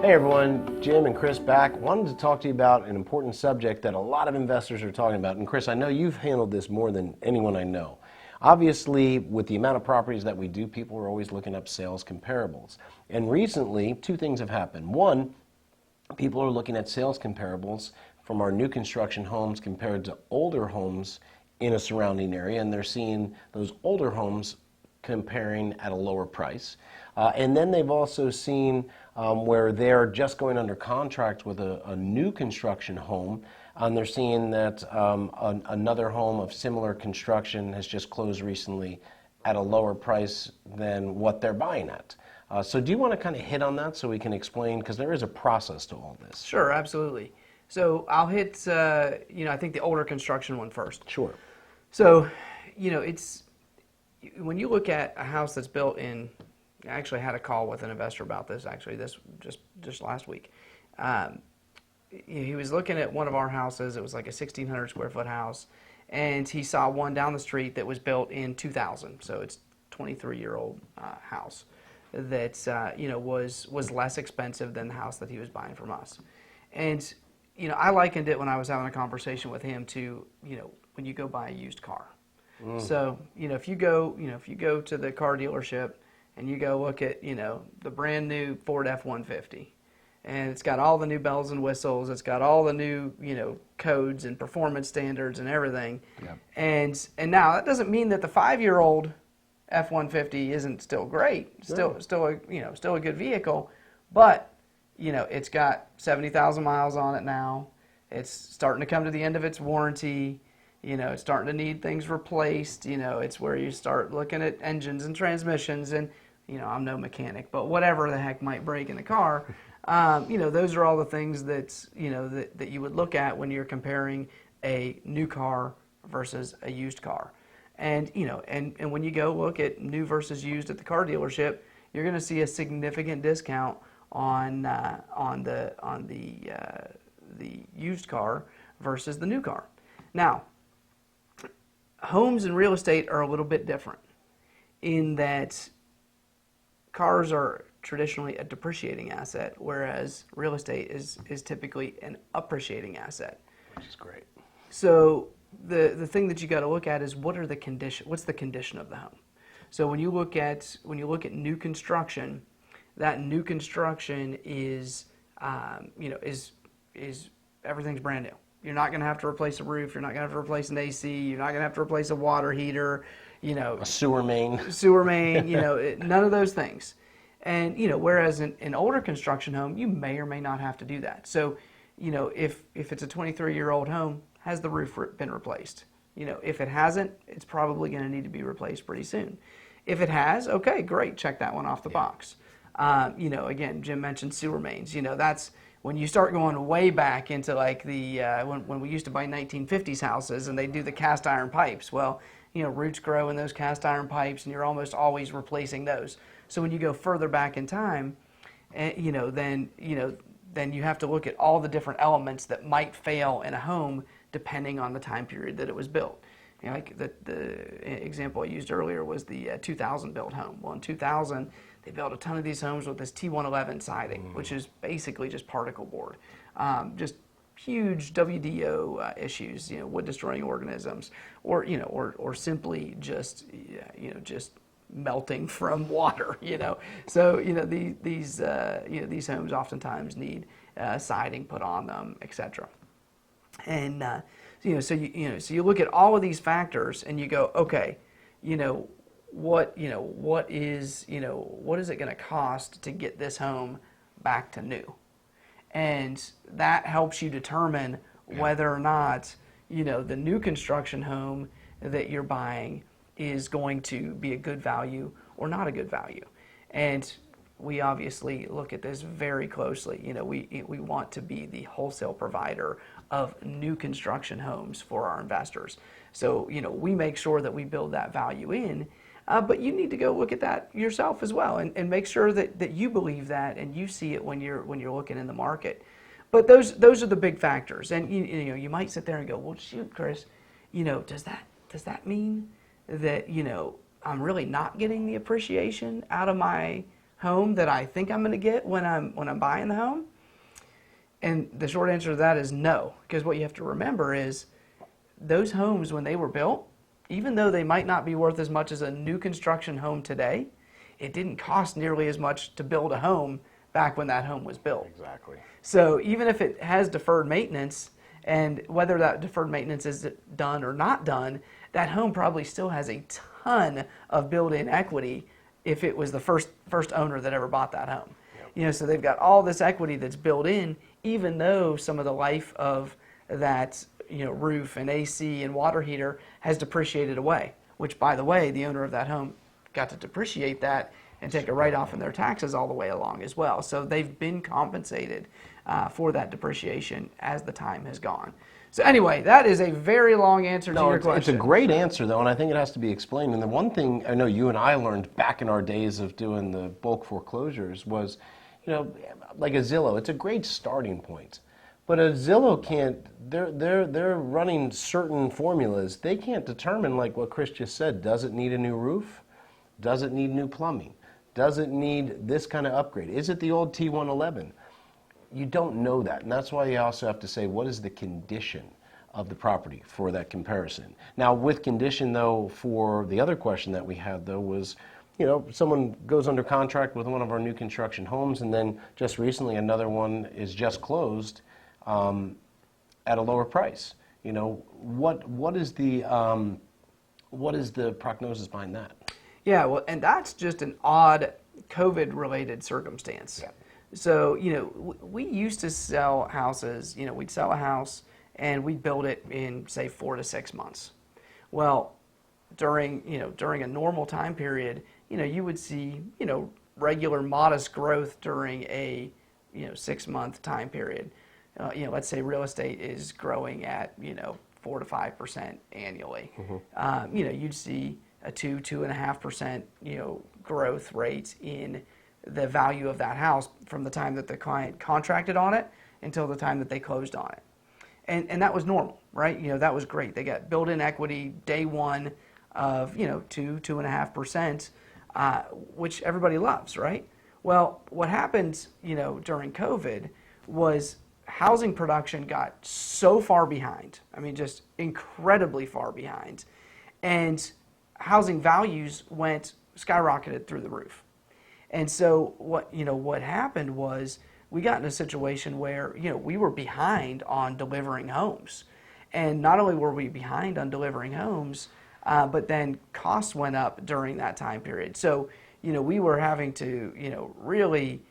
Hey everyone, Jim and Chris back. Wanted to talk to you about an important subject that a lot of investors are talking about. And Chris, I know you've handled this more than anyone I know. Obviously, with the amount of properties that we do, people are always looking up sales comparables. And recently, two things have happened. One, people are looking at sales comparables from our new construction homes compared to older homes in a surrounding area, and they're seeing those older homes comparing at a lower price. And then they've also seen where they're just going under contract with a new construction home, and they're seeing that another home of similar construction has just closed recently at a lower price than what they're buying at. So do you want to kind of hit on that so we can explain, because there is a process to all this? Sure, absolutely. So I'll hit, I think the older construction one first. Sure. So, it's when you look at a house that's built in. I actually had a call with an investor about this. Actually, this just last week. He was looking at one of our houses. It was like a 1,600 square foot house, and he saw one down the street that was built in 2000. So it's 23-year-old house that was less expensive than the house that he was buying from us. And I likened it when I was having a conversation with him to when you go buy a used car. So if you go to the car dealership and you go look at the brand new Ford F-150, and it's got all the new bells and whistles, it's got all the new codes and performance standards and everything. Yep. And now that doesn't mean that the 5-year-old F-150 isn't still great, still a good vehicle, but it's got 70,000 miles on it now. It's starting to come to the end of its warranty. It's starting to need things replaced. It's where you start looking at engines and transmissions, and I'm no mechanic, but whatever the heck might break in the car, those are all the things that you would look at when you're comparing a new car versus a used car. And and when you go look at new versus used at the car dealership, you're going to see a significant discount on the used car versus the new car. Now, homes and real estate are a little bit different in that cars are traditionally a depreciating asset, whereas real estate is typically an appreciating asset. Which is great. So the thing that you got to look at is what's the condition of the home. So when you look at new construction, that new construction is everything's brand new. You're not going to have to replace a roof. You're not going to have to replace an AC. You're not going to have to replace a water heater. A sewer main. None of those things. And whereas in an older construction home, you may or may not have to do that. So, if it's a 23-year-old home, has the roof been replaced? If it hasn't, it's probably going to need to be replaced pretty soon. If it has, okay, great, check that one off the box. Again, Jim mentioned sewer mains. That's when you start going way back into like the when we used to buy 1950s houses and they do the cast iron pipes. Well, roots grow in those cast iron pipes, and you're almost always replacing those. So when you go further back in time, then you have to look at all the different elements that might fail in a home depending on the time period that it was built. Like the example I used earlier was the 2000 built home. Well, in 2000, they built a ton of these homes with this T111 siding, which is basically just particle board. Just huge WDO issues, wood destroying organisms, or simply just melting from water, So these homes oftentimes need siding put on them, etc. And so you look at all of these factors and you go, okay, what is it going to cost to get this home back to new? And that helps you determine whether or not the new construction home that you're buying is going to be a good value or not a good value. And we obviously look at this very closely. We want to be the wholesale provider of new construction homes for our investors. So we make sure that we build that value in. But you need to go look at that yourself as well, and make sure that you believe that and you see it when you're looking in the market. But those are the big factors. And you might sit there and go, well, shoot, Chris, does that mean that I'm really not getting the appreciation out of my home that I think I'm going to get when I'm buying the home? And the short answer to that is no, because what you have to remember is those homes, when they were built, even though they might not be worth as much as a new construction home today, it didn't cost nearly as much to build a home back when that home was built. Exactly. So even if it has deferred maintenance, and whether that deferred maintenance is done or not done, that home probably still has a ton of built-in equity if it was the first owner that ever bought that home. Yep. So they've got all this equity that's built in, even though some of the life of that roof and AC and water heater has depreciated away, which, by the way, the owner of that home got to depreciate that and take a write-off in their taxes all the way along as well. So they've been compensated for that depreciation as the time has gone. So anyway, that is a very long answer to your question. It's a great answer, though, and I think it has to be explained. And the one thing I know you and I learned back in our days of doing the bulk foreclosures was, like a Zillow, it's a great starting point. But a Zillow can't, they're running certain formulas. They can't determine, like what Chris just said, does it need a new roof? Does it need new plumbing? Does it need this kind of upgrade? Is it the old T111? You don't know that, and that's why you also have to say, what is the condition of the property for that comparison? Now, with condition, though, for the other question that we had, though, was, someone goes under contract with one of our new construction homes, and then just recently another one is just closed at a lower price. What is the prognosis behind that? Yeah, well, and that's just an odd COVID-related circumstance. Yeah. So, we used to sell houses, we'd sell a house and we'd build it in, say, 4 to 6 months. Well, during a normal time period, you would see, regular modest growth during a, 6-month time period. Let's say real estate is growing at, 4 to 5% annually. Mm-hmm. You'd see a 2.5%, growth rate in the value of that house from the time that the client contracted on it until the time that they closed on it. And that was normal, right? That was great. They got built-in equity day one of, 2.5%, which everybody loves, right? Well, what happened, during COVID was housing production got so far behind. I mean, just incredibly far behind. And housing values skyrocketed through the roof. And so what happened was we got in a situation where, we were behind on delivering homes. And not only were we behind on delivering homes, but then costs went up during that time period. So, we were having to, really,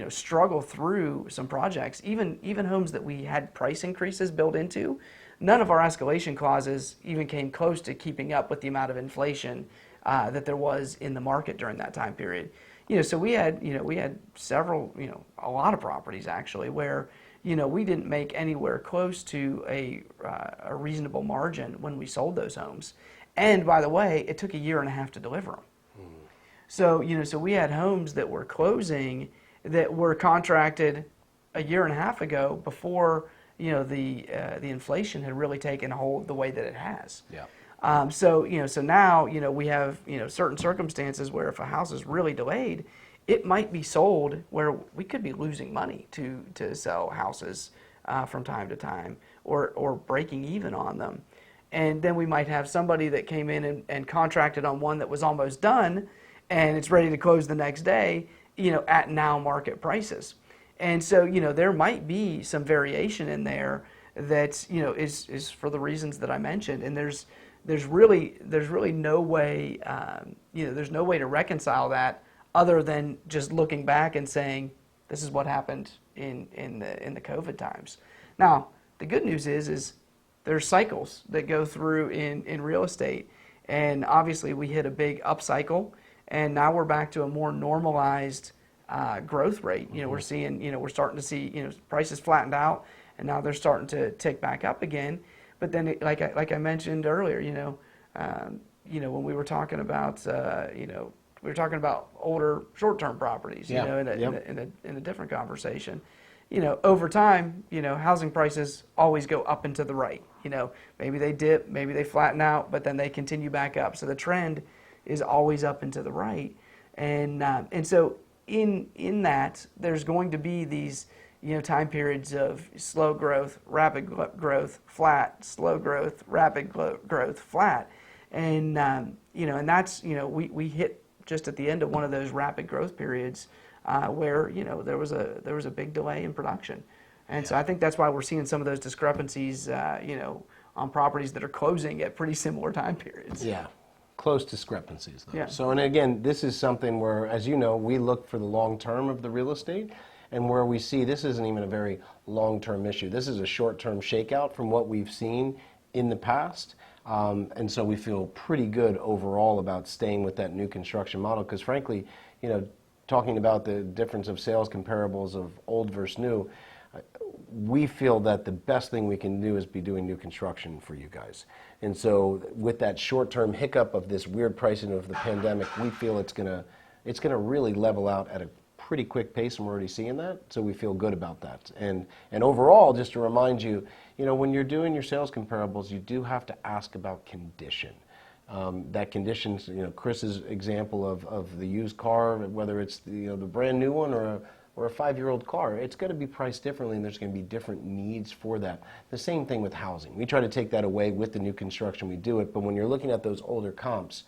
struggle through some projects, even homes that we had price increases built into. None of our escalation clauses even came close to keeping up with the amount of inflation that there was in the market during that time period. So we had several, a lot of properties actually where, we didn't make anywhere close to a reasonable margin when we sold those homes. And by the way, it took 1.5 years to deliver them. So, so we had homes that were closing that were contracted 1.5 years ago before, the inflation had really taken hold the way that it has. Yeah. So now, we have, certain circumstances where if a house is really delayed, it might be sold where we could be losing money to sell houses from time to time or breaking even on them. And then we might have somebody that came in and contracted on one that was almost done and it's ready to close the next day, at now market prices. And so, there might be some variation in there that, is for the reasons that I mentioned. And there's really no way, there's no way to reconcile that other than just looking back and saying, this is what happened in the COVID times. Now, the good news is there's cycles that go through in real estate. And obviously we hit a big upcycle and now we're back to a more normalized growth rate. We're seeing, we're starting to see, prices flattened out and now they're starting to tick back up again. But then, like I mentioned earlier, when we were talking about, we were talking about older short-term properties, in a different conversation. Over time, housing prices always go up and to the right. Maybe they dip, maybe they flatten out, but then they continue back up. So the trend is always up and to the right. And so in that, there's going to be these time periods of slow growth, rapid growth, flat, slow growth, rapid growth, flat, and that's we hit just at the end of one of those rapid growth periods where there was a big delay in production, and so I think that's why we're seeing some of those discrepancies on properties that are closing at pretty similar time periods. Yeah. Close discrepancies, though. Yeah. So, and again, this is something where, as you know, we look for the long term of the real estate, and where we see this isn't even a very long-term issue. This is a short-term shakeout from what we've seen in the past, and so we feel pretty good overall about staying with that new construction model. Because frankly, talking about the difference of sales comparables of old versus new, we feel that the best thing we can do is be doing new construction for you guys. And so with that short-term hiccup of this weird pricing of the pandemic, we feel it's gonna really level out at a pretty quick pace, and we're already seeing that, so we feel good about that. And overall, just to remind you, when you're doing your sales comparables, you do have to ask about condition. That conditions, Chris's example of the used car, whether it's the brand new one or a 5-year-old car, it's going to be priced differently, and there's going to be different needs for that. The same thing with housing. We try to take that away with the new construction, we do it, but when you're looking at those older comps,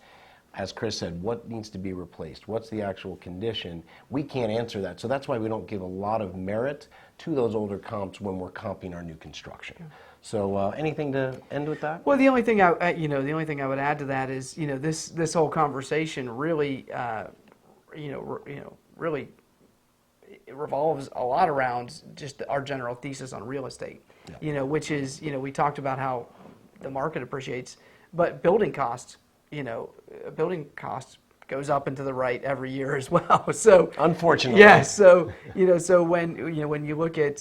as Chris said, what needs to be replaced? What's the actual condition? We can't answer that. So that's why we don't give a lot of merit to those older comps when we're comping our new construction. So anything to end with that? Well, the only thing I would add to that is, this whole conversation really, really it revolves a lot around just our general thesis on real estate. Yeah. Which is, we talked about how the market appreciates, but building costs goes up and to the right every year as well. So unfortunately, yeah. So so when you look at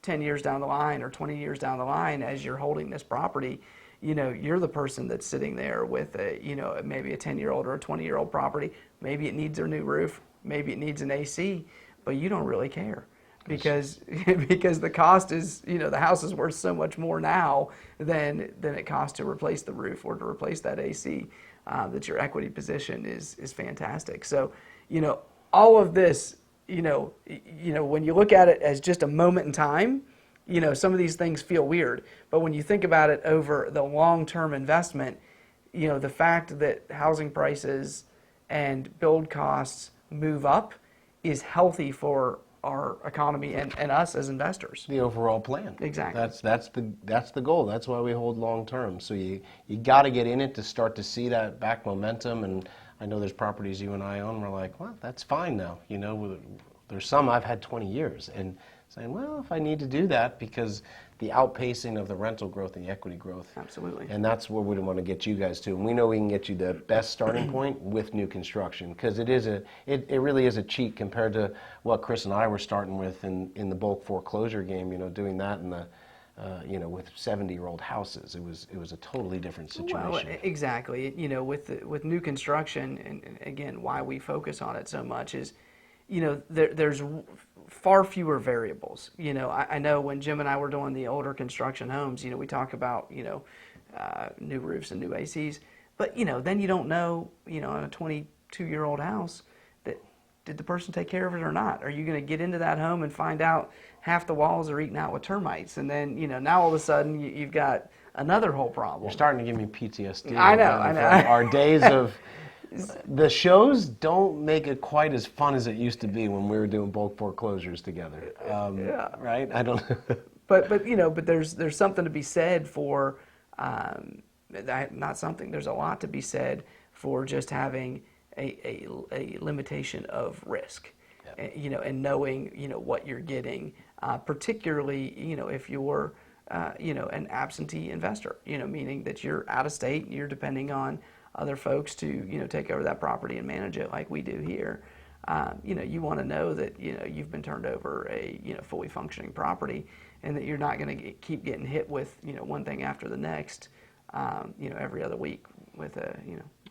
10 years down the line or 20 years down the line, as you're holding this property, you're the person that's sitting there with maybe a 10-year-old or a 20-year-old property. Maybe it needs a new roof, maybe it needs an AC, but you don't really care. Because the cost is, the house is worth so much more now than it costs to replace the roof or to replace that AC, that your equity position is fantastic. So, all of this, when you look at it as just a moment in time, some of these things feel weird. But when you think about it over the long-term investment, the fact that housing prices and build costs move up is healthy for our economy and us as investors. The overall plan. Exactly. That's the goal. That's why we hold long term. So you got to get in it to start to see that back momentum. And I know there's properties you and I own. We're like, well, that's fine now. There's some I've had 20 years and saying, well, if I need to do that, because the outpacing of the rental growth and the equity growth. Absolutely. And that's where we want to get you guys to. And we know we can get you the best starting point with new construction, because it really is a cheat compared to what Chris and I were starting with in the bulk foreclosure game, doing that in the with 70-year-old houses. It was a totally different situation. Well, exactly. With new construction, and again, why we focus on it so much is, there's far fewer variables. I know when Jim and I were doing the older construction homes, we talk about, new roofs and new ACs, but, then you don't know, on a 22-year-old house, did the person take care of it or not? Are you going to get into that home and find out half the walls are eaten out with termites? And then, now all of a sudden you've got another whole problem. You're starting to give me PTSD. I know. Our days of... The shows don't make it quite as fun as it used to be when we were doing bulk foreclosures together. Yeah. Right? I don't. but there's something to be said for not something. There's a lot to be said for just having a limitation of risk, Yeah. And knowing what you're getting, particularly if you're an absentee investor, meaning that you're out of state, you're depending on other folks to take over that property and manage it like we do here. You want to know that you've been turned over a fully functioning property, and that you're not going to keep getting hit with one thing after the next, every other week with a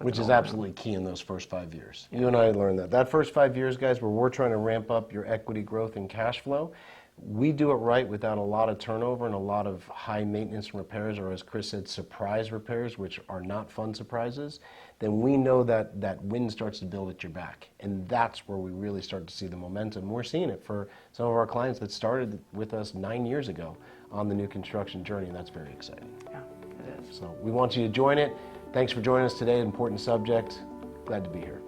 Which is absolutely key in those first 5 years. Yeah. You and I learned that first 5 years, guys, where we're trying to ramp up your equity growth and cash flow. we do it right without a lot of turnover and a lot of high maintenance repairs, or as Chris said, surprise repairs, which are not fun surprises, then we know that that wind starts to build at your back. And that's where we really start to see the momentum. We're seeing it for some of our clients that started with us 9 years ago on the new construction journey, and that's very exciting. Yeah, it is. So we want you to join it. Thanks for joining us today. Important subject. Glad to be here.